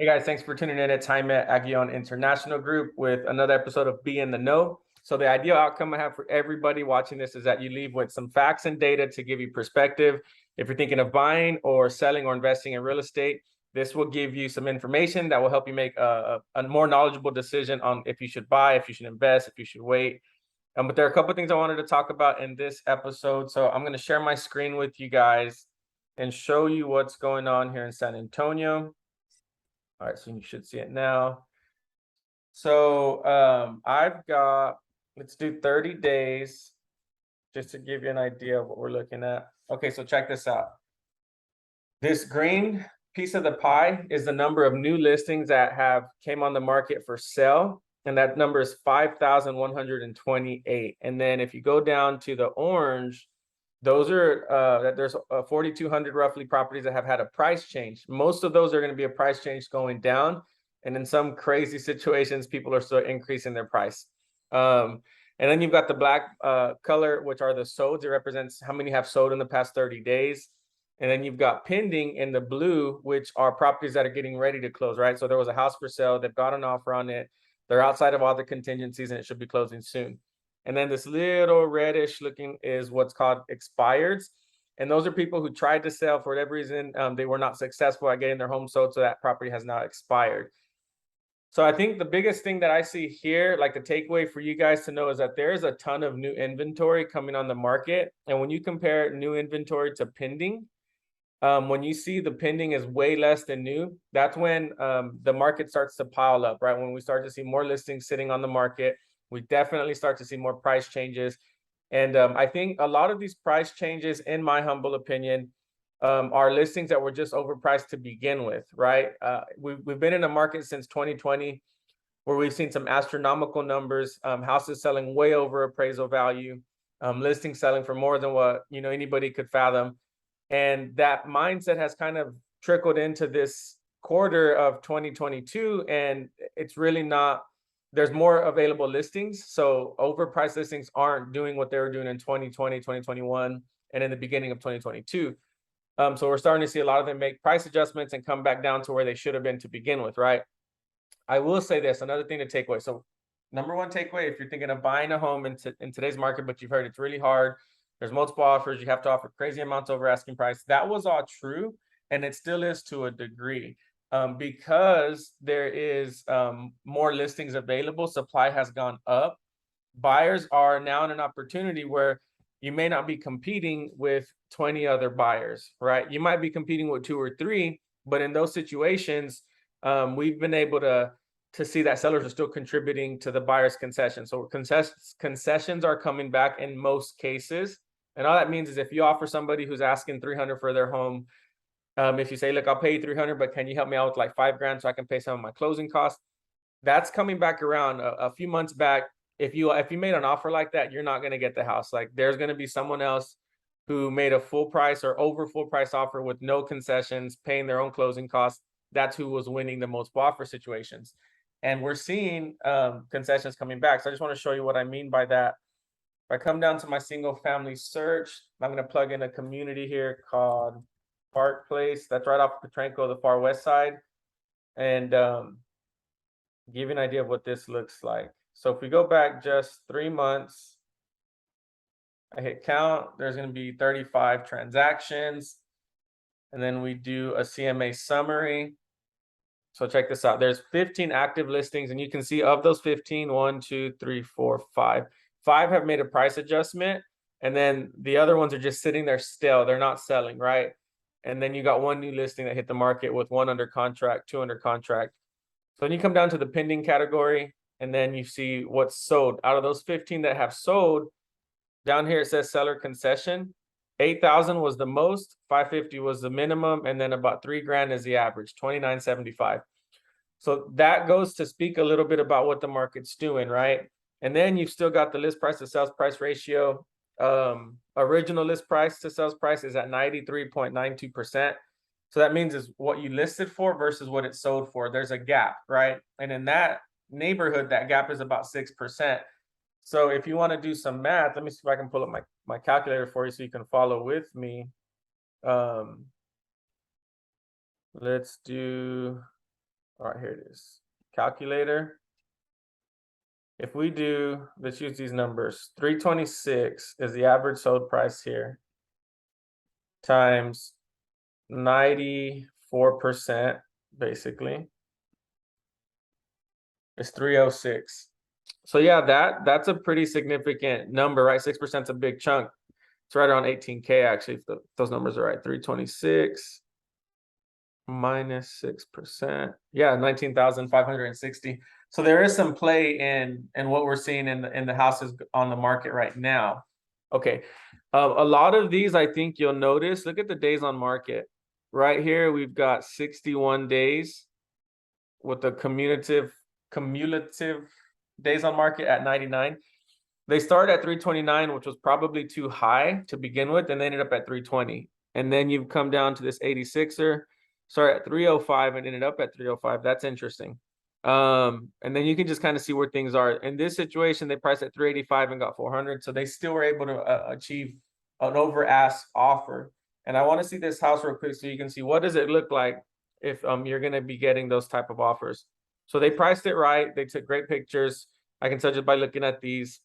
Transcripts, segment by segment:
Hey guys, thanks for tuning in. It's Jaime at Aguillon International Group with another episode of Be in the Know. So the ideal outcome I have for everybody watching this is that you leave with some facts and data to give you perspective. If you're thinking of buying or selling or investing in real estate, this will give you some information that will help you make a more knowledgeable decision on if you should buy, if you should invest, if you should wait. But there are a couple of things I wanted to talk about in this episode. So I'm going to share my screen with you guys and show you what's going on here in San Antonio. All right, so you should see it now. So I've got, let's do 30 days just to give you an idea of what we're looking at. Okay, so check this out. This green piece of the pie is the number of new listings that have came on the market for sale. And that number is 5,128. And then if you go down to the orange, those are there's 4,200 roughly properties that have had a price change. Most of those are going to be a price change going down, and in some crazy situations, people are still increasing their price. And then you've got the black color, which are the solds. It represents how many have sold in the past 30 days. And then you've got pending in the blue, which are properties that are getting ready to close, right? So there was a house for sale, they've got an offer on it, they're outside of all the contingencies, and it should be closing soon. And then this little reddish looking is what's called expireds. And those are people who tried to sell for whatever reason. They were not successful at getting their home sold, so that property has now expired. So I think the biggest thing that I see here, like the takeaway for you guys to know, is that there's a ton of new inventory coming on the market. And when you compare new inventory to pending, when you see the pending is way less than new, that's when the market starts to pile up, right? When we start to see more listings sitting on the market, we definitely start to see more price changes. And I think a lot of these price changes, in my humble opinion, are listings that were just overpriced to begin with, right? We've been in a market since 2020 where we've seen some astronomical numbers, houses selling way over appraisal value, listings selling for more than what anybody could fathom. And that mindset has kind of trickled into this quarter of 2022, and it's really not. There's more available listings, so overpriced listings aren't doing what they were doing in 2020, 2021, and in the beginning of 2022. So we're starting to see a lot of them make price adjustments and come back down to where they should have been to begin with, right? I will say this, another thing to take away. So number one takeaway, if you're thinking of buying a home in today's market, but you've heard it's really hard, there's multiple offers, you have to offer crazy amounts over asking price. That was all true, and it still is to a degree. Because there is more listings available, supply has gone up. Buyers are now in an opportunity where you may not be competing with 20 other buyers, right? You might be competing with 2 or 3, but in those situations, we've been able to see that sellers are still contributing to the buyer's concession. So concessions are coming back in most cases. And all that means is if you offer somebody who's asking $300 for their home, if you say, look, I'll pay you $300, but can you help me out with like $5,000 so I can pay some of my closing costs? That's coming back around. A few months back, if you made an offer like that, you're not going to get the house. Like there's going to be someone else who made a full price or over full price offer with no concessions, paying their own closing costs. That's who was winning the multiple offer situations. And we're seeing concessions coming back. So I just want to show you what I mean by that. If I come down to my single family search, I'm going to plug in a community here called Park Place. That's right off Petranco, the far west side, and give you an idea of what this looks like. So if we go back just 3 months, I hit count, there's going to be 35 transactions, and then we do a CMA summary. So check this out. There's 15 active listings, and you can see of those 15, 1, 2, 3, 4, 5. 5 have made a price adjustment, and then the other ones are just sitting there still. They're not selling, right? And then you got 1 new listing that hit the market with 1 under contract, 2 under contract. So then you come down to the pending category, and then you see what's sold. Out of those 15 that have sold, down here it says seller concession. 8,000 was the most, 550 was the minimum, and then about $3,000 is the average, 2,975. So that goes to speak a little bit about what the market's doing, right? And then you've still got the list price to sales price ratio. Original list price to sales price is at 93.92%. So that means is what you listed for versus what it sold for. There's a gap, right? And in that neighborhood, that gap is about 6%. So if you want to do some math, let me see if I can pull up my calculator for you so you can follow with me. Let's do All right, here it is. Calculator. If we do, let's use these numbers. 326 is the average sold price here, times 94%, basically. It's 306. So yeah, that's a pretty significant number, right? 6% is a big chunk. It's right around 18K actually, if those numbers are right. 326 minus 6%. Yeah, 19,560. So there is some play in what we're seeing in the houses on the market right now. Okay. A lot of these, I think you'll notice, look at the days on market. Right here, we've got 61 days with the cumulative days on market at 99. They started at 329, which was probably too high to begin with, and they ended up at 320. And then you've come down to this 86er, start at 305 and ended up at 305. That's interesting. And then you can just kind of see where things are. In this situation, they priced at 385 and got 400. So they still were able to achieve an over ask offer. And I want to see this house real quick so you can see what does it look like if you're going to be getting those type of offers. So they priced it right. They took great pictures. I can tell just by looking at these.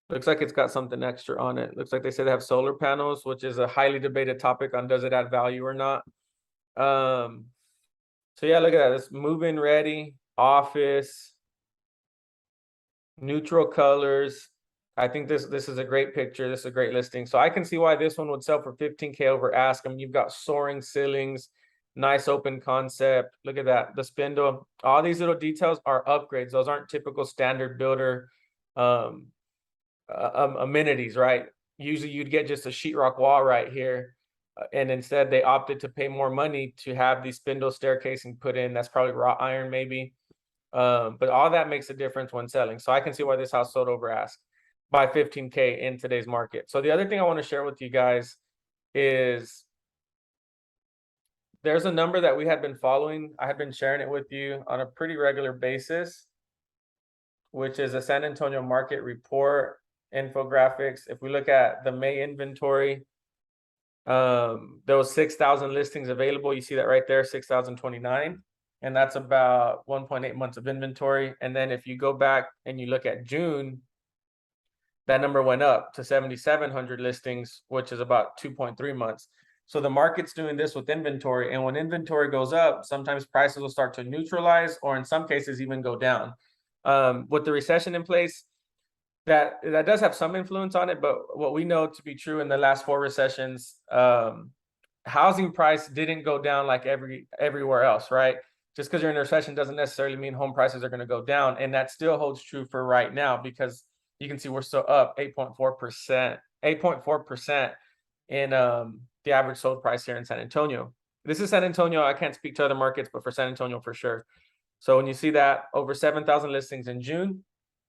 Looks like it's got something extra on it. Looks like they say they have solar panels, which is a highly debated topic on does it add value or not. So yeah, look at that. It's move-in ready, office, neutral colors. I think this is a great picture. This is a great listing. So I can see why this one would sell for 15K over ask. I mean, you've got soaring ceilings, nice open concept. Look at that. The spindle. All these little details are upgrades. Those aren't typical standard builder amenities, right? Usually you'd get just a sheetrock wall right here. And instead they opted to pay more money to have the spindle staircasing put in. That's probably wrought iron maybe. But all that makes a difference when selling. So I can see why this house sold over ask by 15K in today's market. So the other thing I want to share with you guys is there's a number that we had been following. I had been sharing it with you on a pretty regular basis, which is a San Antonio market report infographics. If we look at the May inventory, there was 6,000 listings available. You see that right there, 6,029. And that's about 1.8 months of inventory. And then if you go back and you look at June, that number went up to 7,700 listings, which is about 2.3 months. So the market's doing this with inventory. And when inventory goes up, sometimes prices will start to neutralize or in some cases even go down. With the recession in place, that does have some influence on it, but what we know to be true in the last 4 recessions, housing price didn't go down like everywhere else, right? Just because you're in a recession doesn't necessarily mean home prices are going to go down, and that still holds true for right now because you can see we're still up 8.4% in the average sold price here in San Antonio. This is San Antonio. I can't speak to other markets, but for San Antonio for sure. So when you see that over 7,000 listings in June,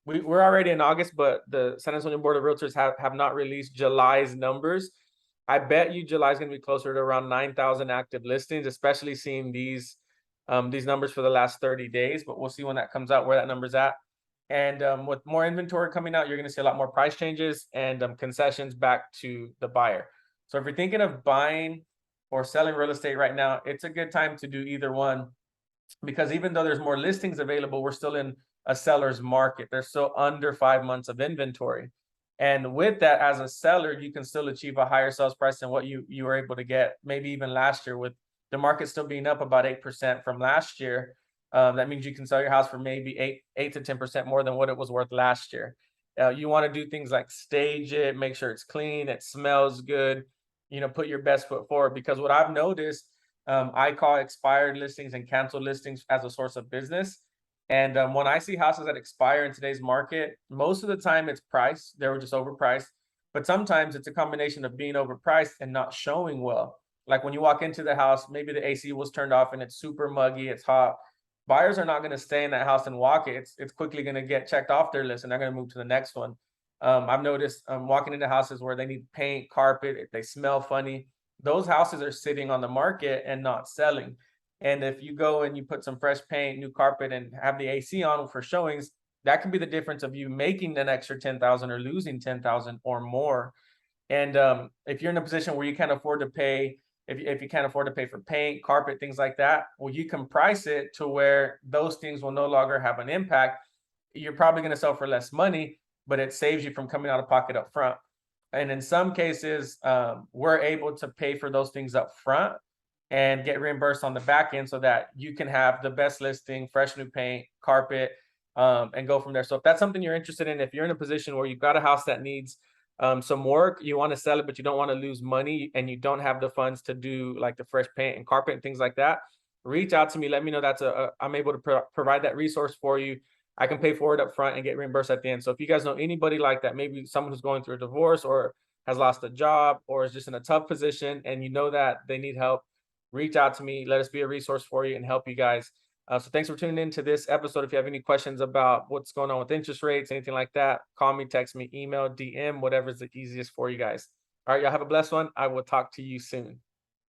we're already in August, but the San Antonio Board of Realtors have not released July's numbers. I bet you July is going to be closer to around 9,000 active listings, especially seeing these numbers for the last 30 days. But we'll see when that comes out where that number's at. And with more inventory coming out, you're going to see a lot more price changes and concessions back to the buyer. So if you're thinking of buying or selling real estate right now, it's a good time to do either one, because even though there's more listings available, we're still in a seller's market. There's still under 5 months of inventory. And with that, as a seller, you can still achieve a higher sales price than what you were able to get maybe even last year, with the market still being up about 8% from last year. That means you can sell your house for maybe 8 to 10% more than what it was worth last year. You want to do things like stage it, make sure it's clean, it smells good, put your best foot forward. Because what I've noticed, I call expired listings and canceled listings as a source of business. And when I see houses that expire in today's market, most of the time it's price. They were just overpriced. But sometimes it's a combination of being overpriced and not showing well. Like when you walk into the house, maybe the AC was turned off and it's super muggy, it's hot. Buyers are not going to stay in that house and walk it. It's quickly going to get checked off their list and they're going to move to the next one. I've noticed walking into houses where they need paint, carpet, if they smell funny, those houses are sitting on the market and not selling. And if you go and you put some fresh paint, new carpet, and have the AC on for showings, that can be the difference of you making an extra 10,000 or losing 10,000 or more. And if you're in a position where you can't afford to pay if you can't afford to pay for paint, carpet, things like that, well, you can price it to where those things will no longer have an impact. You're probably going to sell for less money, but it saves you from coming out of pocket up front. And in some cases, we're able to pay for those things up front and get reimbursed on the back end so that you can have the best listing, fresh new paint, carpet, and go from there. So if that's something you're interested in, if you're in a position where you've got a house that needs some work, you want to sell it, but you don't want to lose money and you don't have the funds to do like the fresh paint and carpet and things like that, reach out to me. Let me know I'm able to provide that resource for you. I can pay for it up front and get reimbursed at the end. So if you guys know anybody like that, maybe someone who's going through a divorce or has lost a job or is just in a tough position and you know that they need help, reach out to me. Let us be a resource for you and help you guys. So thanks for tuning in to this episode. If you have any questions about what's going on with interest rates, anything like that, call me, text me, email, DM, whatever's the easiest for you guys. All right, y'all have a blessed one. I will talk to you soon.